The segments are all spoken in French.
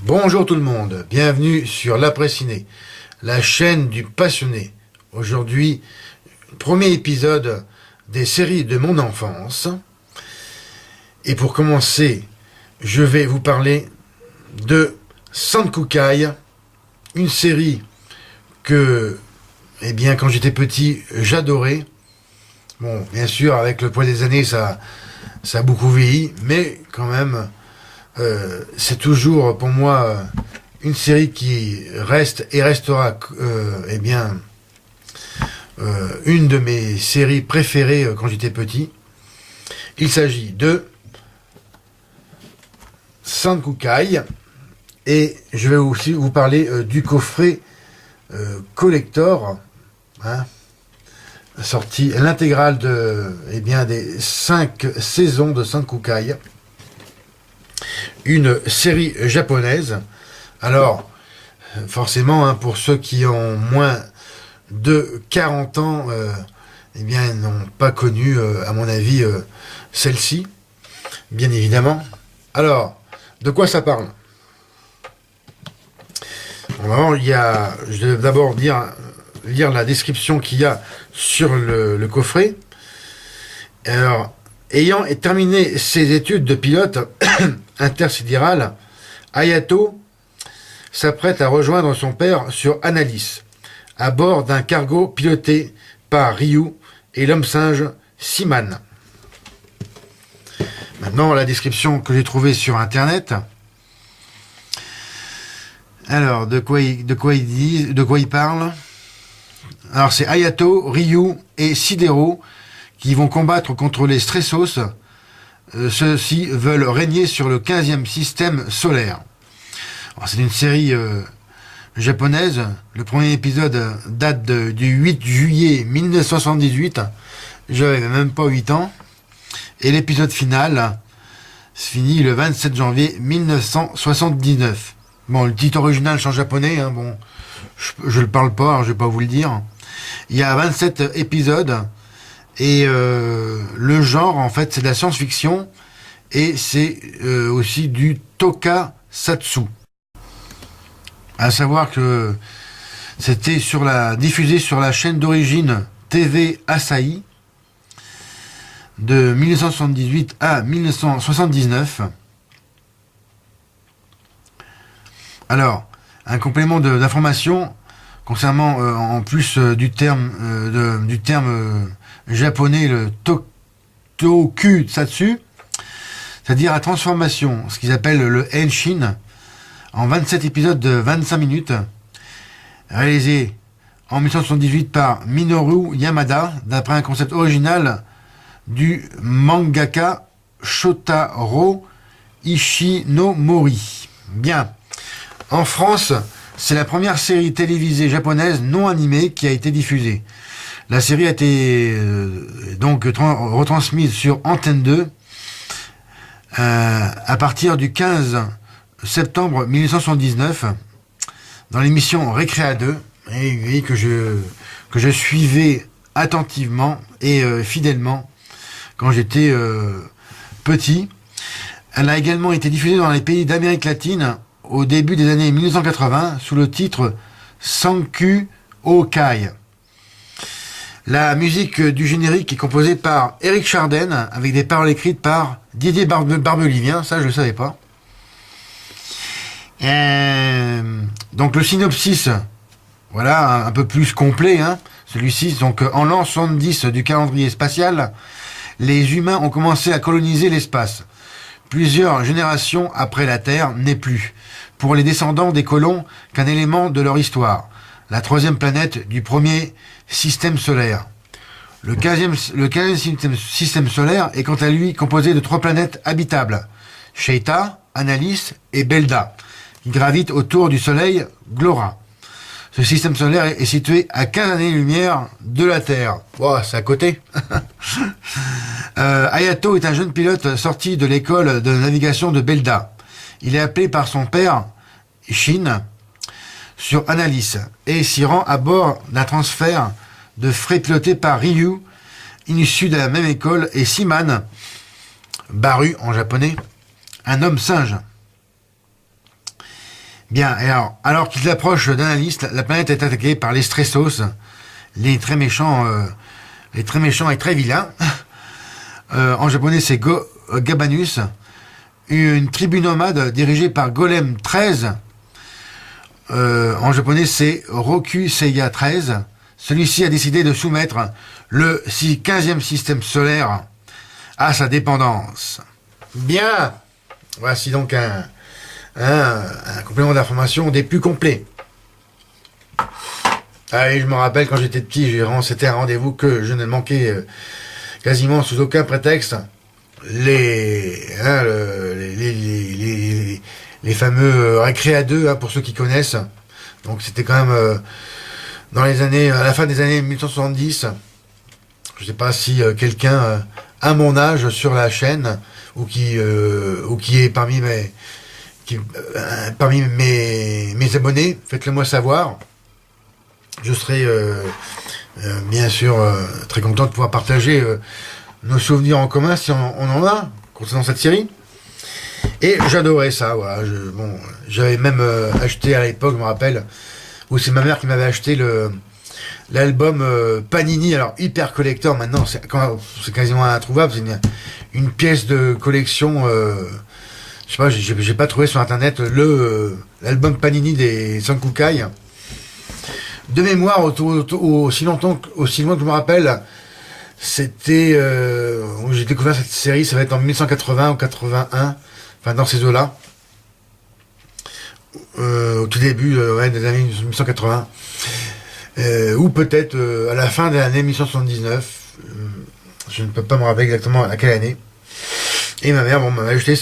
Bonjour tout le monde, bienvenue sur l'Après Ciné, la chaîne du passionné. Aujourd'hui, premier épisode des séries de mon enfance. Et pour commencer, je vais vous parler de Sankukai, une série que, quand j'étais petit, j'adorais. Bon, bien sûr, avec le poids des années, ça a beaucoup vieilli, mais quand même, c'est toujours pour moi une série qui reste et restera une de mes séries préférées quand j'étais petit. Il s'agit de Sankukai et je vais aussi vous parler du coffret collector, sorti l'intégrale des 5 saisons de Sankukai, une série japonaise. Alors forcément, pour ceux qui ont moins de 40 ans, ils n'ont pas connu, à mon avis, celle-ci, bien évidemment. Alors, de quoi ça parle? Je vais d'abord lire la description qu'il y a sur le coffret. Alors, ayant terminé ses études de pilote intersidéral, Hayato s'apprête à rejoindre son père sur Annalise, à bord d'un cargo piloté par Ryu et l'homme singe Seaman. Maintenant, la description que j'ai trouvée sur Internet. Alors, de quoi il parle? Alors, c'est Hayato, Ryu et Sidero qui vont combattre contre les Stressos. Ceux-ci veulent régner sur le 15e système solaire. Alors, c'est une série japonaise. Le premier épisode date du 8 juillet 1978. J'avais même pas 8 ans. Et l'épisode final se finit le 27 janvier 1979. Bon, le titre original c'est en japonais. Je le parle pas, alors je vais pas vous le dire. Il y a 27 épisodes. Et le genre, en fait, c'est de la science-fiction. Et c'est aussi du tokusatsu. À savoir que c'était diffusé sur la chaîne d'origine TV Asahi de 1978 à 1979. Alors, un complément d'information concernant, en plus du terme japonais, le tokusatsu, c'est-à-dire la transformation, ce qu'ils appellent le henshin, en 27 épisodes de 25 minutes, réalisé en 1978 par Minoru Yamada, d'après un concept original du mangaka Shotaro Ishinomori. Bien. En France, c'est la première série télévisée japonaise non animée qui a été diffusée. La série a été retransmise sur Antenne 2 à partir du 15 septembre 1979 dans l'émission Récréa 2, et que je suivais attentivement et fidèlement quand j'étais petit. Elle a également été diffusée dans les pays d'Amérique latine au début des années 1980 sous le titre Sanku Okai. La musique du générique est composée par Eric Chardin avec des paroles écrites par Didier Barbelivien, ça je ne le savais pas. Donc le synopsis, voilà, un peu plus complet, hein, celui-ci. Donc en l'an 70 du calendrier spatial, les humains ont commencé à coloniser l'espace. Plusieurs générations après la Terre n'est plus, pour les descendants des colons, qu'un élément de leur histoire. La troisième planète du premier système solaire. Le 15e système solaire est quant à lui composé de 3 planètes habitables, Sheita, Analis et Belda, qui gravitent autour du Soleil Glora. Ce système solaire est situé à 15 années-lumière de la Terre. Wow, c'est à côté. Hayato est un jeune pilote sorti de l'école de navigation de Belda. Il est appelé par son père, Shin, sur Analis, et s'y rend à bord d'un transfert de frais piloté par Ryu, issu de la même école, et Siman, Baru en japonais, un homme singe. Bien, et alors qu'ils approchent d'Analis, la planète est attaquée par les Stressos, les très méchants et très vilains. En japonais, c'est Gabanus, une tribu nomade dirigée par Golem 13. En japonais, c'est Roku Seiya 13. Celui-ci a décidé de soumettre le 15e système solaire à sa dépendance. Bien, voici donc un complément d'information des plus complets. Allez, je me rappelle quand j'étais petit, c'était un rendez-vous que je ne manquais quasiment sous aucun prétexte. Les fameux récré à deux, hein, pour ceux qui connaissent. Donc c'était quand même à la fin des années 1970. Je ne sais pas si quelqu'un à mon âge sur la chaîne ou qui est parmi mes abonnés, faites-le moi savoir. Je serai bien sûr très content de pouvoir partager nos souvenirs en commun si on en a concernant cette série. Et j'adorais ça, voilà. J'avais même acheté à l'époque, je me rappelle, où c'est ma mère qui m'avait acheté l'album Panini, alors hyper collector. Maintenant c'est quasiment introuvable, c'est une pièce de collection. Je sais pas, j'ai pas trouvé sur internet l'album Panini des Sankukai. De mémoire, aussi loin que je me rappelle, c'était où j'ai découvert cette série, ça va être en 1980 ou 81, enfin dans ces eaux-là, au tout début des années 1980, ou peut-être à la fin de l'année 1979, je ne peux pas me rappeler exactement à quelle année. Et ma mère m'a acheté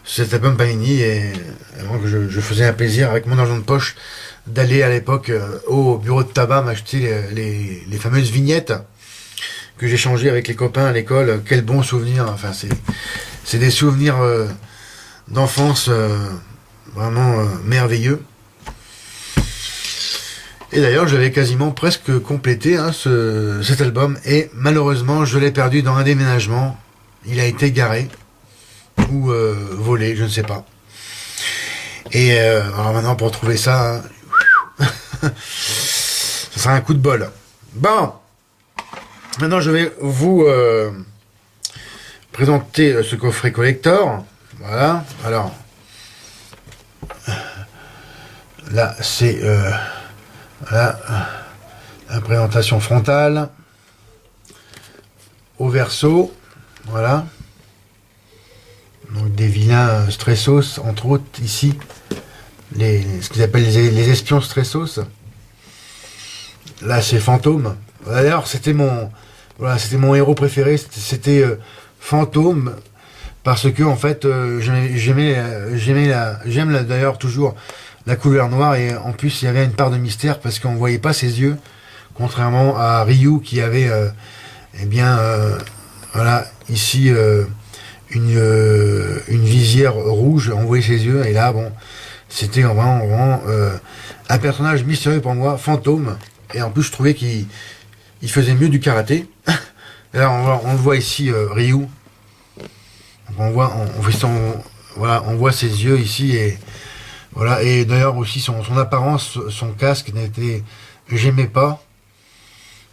cet album Panini, et avant que je faisais un plaisir avec mon argent de poche d'aller à l'époque au bureau de tabac m'acheter les fameuses vignettes que j'ai changées avec les copains à l'école. Quel bon souvenir, enfin c'est des souvenirs d'enfance vraiment merveilleux. Et d'ailleurs j'avais quasiment presque complété cet album, et malheureusement je l'ai perdu dans un déménagement. Il a été garé ou volé, je ne sais pas. Et alors maintenant pour trouver ça, ce sera un coup de bol. Bon, maintenant je vais vous présenter ce coffret collector. Voilà, alors là c'est voilà, la présentation frontale au verso. Voilà, donc des vilains Stressos, entre autres ici, ce qu'ils appellent les espions Stressos. Là c'est Fantôme. D'ailleurs c'était mon héros préféré, c'était Fantôme, parce que en fait j'aime d'ailleurs toujours la couleur noire, et en plus il y avait une part de mystère parce qu'on voyait pas ses yeux, contrairement à Ryu qui avait voilà, ici une visière rouge, on voyait ses yeux, et là bon, c'était vraiment un personnage mystérieux pour moi, Fantôme. Et en plus je trouvais qu'il faisait mieux du karaté. Là on le voit ici, Ryu, on fait voilà, on voit ses yeux ici et voilà. Et d'ailleurs aussi son apparence, son casque j'aimais pas.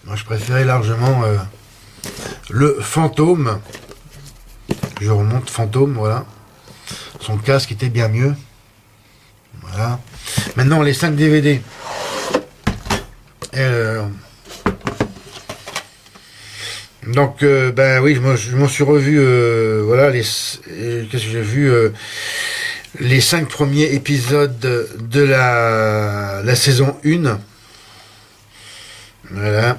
Moi, je préférais largement le fantôme. Je remonte fantôme, voilà. Son casque était bien mieux. Voilà. Maintenant, les 5 DVD. Donc, ben oui, je m'en suis revu, voilà, qu'est-ce que j'ai vu les 5 premiers épisodes de la saison 1. Voilà.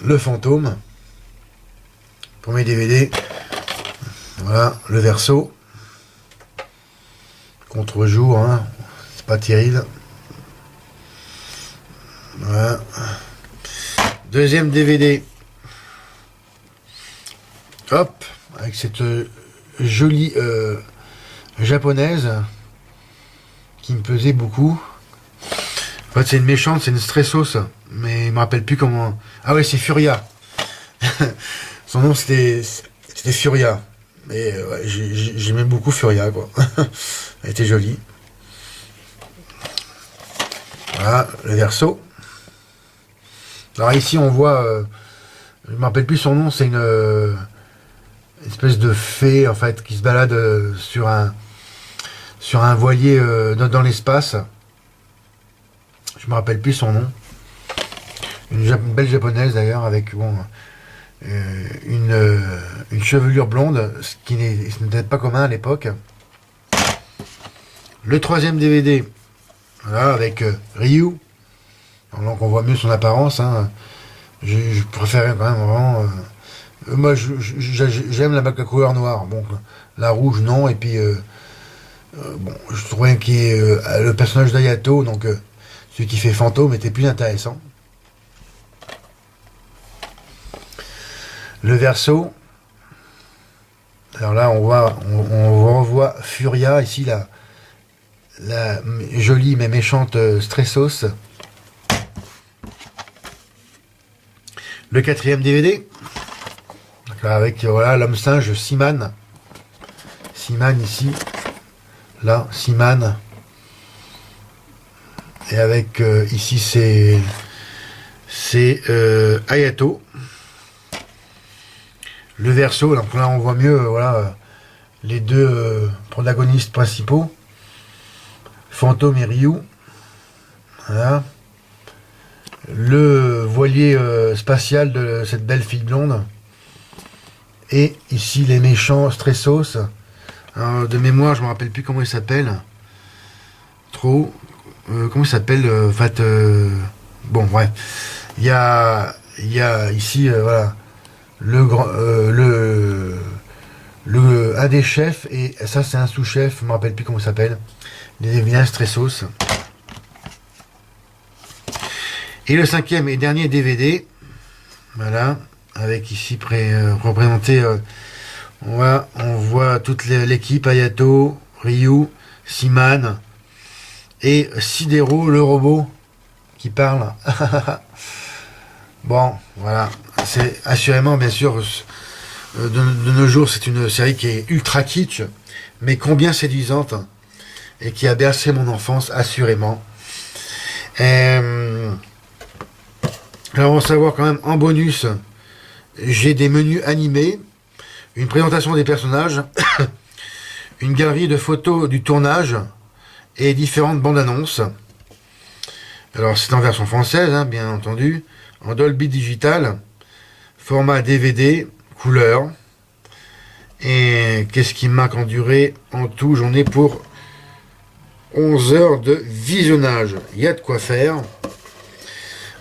Le fantôme. Premier DVD. Voilà, le verso. Contre-jour, hein. C'est pas terrible. Voilà. Deuxième DVD. Hop, avec cette jolie japonaise qui me pesait beaucoup. En fait, c'est une méchante, c'est une stressos, mais il me rappelle plus comment. Ah ouais, c'est Furia. Son nom c'était Furia. Mais ouais, j'aimais beaucoup Furia, quoi. Elle était jolie. Voilà, le verso. Alors ici on voit, je me rappelle plus son nom, c'est une espèce de fée en fait qui se balade sur un voilier dans l'espace. Je me rappelle plus son nom. Une belle japonaise d'ailleurs avec bon une chevelure blonde, ce qui n'était pas commun à l'époque. Le troisième DVD, voilà, avec Ryu. Donc on voit mieux son apparence. Hein. Je préférais quand même vraiment. Moi, j'aime la couleur noire. Bon, la rouge non. Et puis bon, je trouvais que le personnage d'Ayato, donc celui qui fait fantôme, était plus intéressant. Le verso. Alors là, on revoit Furia ici, la jolie mais méchante stressos. Le quatrième DVD, avec voilà l'homme singe Seaman. Seaman ici, là, Seaman. Et avec ici c'est Hayato. Le verso, donc là on voit mieux voilà les deux protagonistes principaux, Fantôme et Ryu. Voilà. Le voilier spatial de cette belle fille blonde. Et ici les méchants stressos. Alors, de mémoire, je me rappelle plus comment il s'appelle. Trop. Comment il s'appelle bon, bref. Il y a ici, voilà, un des chefs, et ça c'est un sous-chef, je me rappelle plus comment il s'appelle. Les vilains stressos. Et le cinquième et dernier DVD, voilà, avec ici représenté, on voit toute l'équipe, Hayato, Ryu, Seaman, et Sidero, le robot, qui parle. Bon, voilà, c'est assurément, bien sûr, de nos jours, c'est une série qui est ultra kitsch, mais combien séduisante, et qui a bercé mon enfance, assurément. Alors on va savoir quand même en bonus, j'ai des menus animés, une présentation des personnages, une galerie de photos du tournage et différentes bandes annonces. Alors c'est en version française, hein, bien entendu, en Dolby Digital, format DVD, couleur. Et qu'est-ce qui me marque en durée? En tout, j'en ai pour 11 heures de visionnage. Il y a de quoi faire.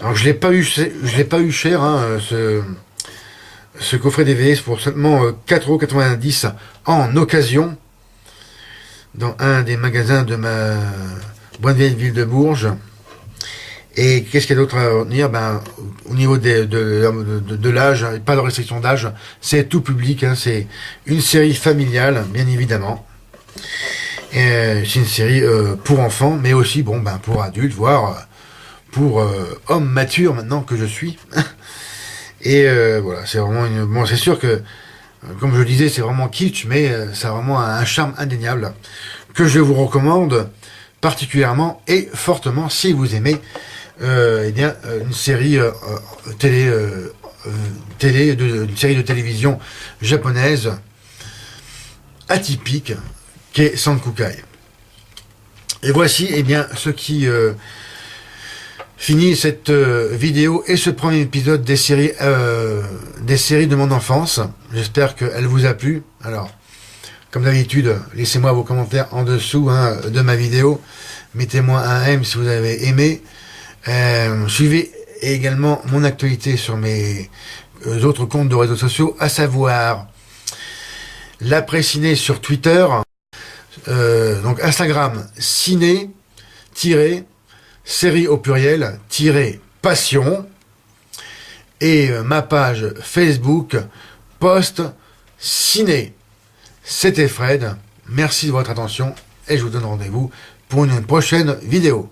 Alors je l'ai pas eu cher, hein, ce coffret DVD, c'est pour seulement 4,90 € en occasion dans un des magasins de ma bonne vieille ville de Bourges. Et qu'est-ce qu'il y a d'autre à retenir? Au niveau de l'âge, pas de restriction d'âge, c'est tout public, hein, c'est une série familiale, bien évidemment. C'est une série pour enfants, mais aussi pour adultes, voire pour homme mature maintenant que je suis. Et voilà, c'est vraiment c'est sûr que Comme je le disais, c'est vraiment kitsch, mais ça a vraiment un charme indéniable que je vous recommande particulièrement et fortement si vous aimez une série une série de télévision japonaise atypique qu'est Sankukai. Et voici ce qui finit cette vidéo et ce premier épisode des séries de mon enfance. J'espère qu'elle vous a plu. Alors, comme d'habitude, laissez-moi vos commentaires en dessous de ma vidéo. Mettez-moi un M si vous avez aimé. Suivez également mon actualité sur mes autres comptes de réseaux sociaux, à savoir l'après-ciné sur Twitter, donc Instagram, ciné-série au pluriel, passion, et ma page Facebook, post ciné. C'était Fred, merci de votre attention, et je vous donne rendez-vous pour une prochaine vidéo.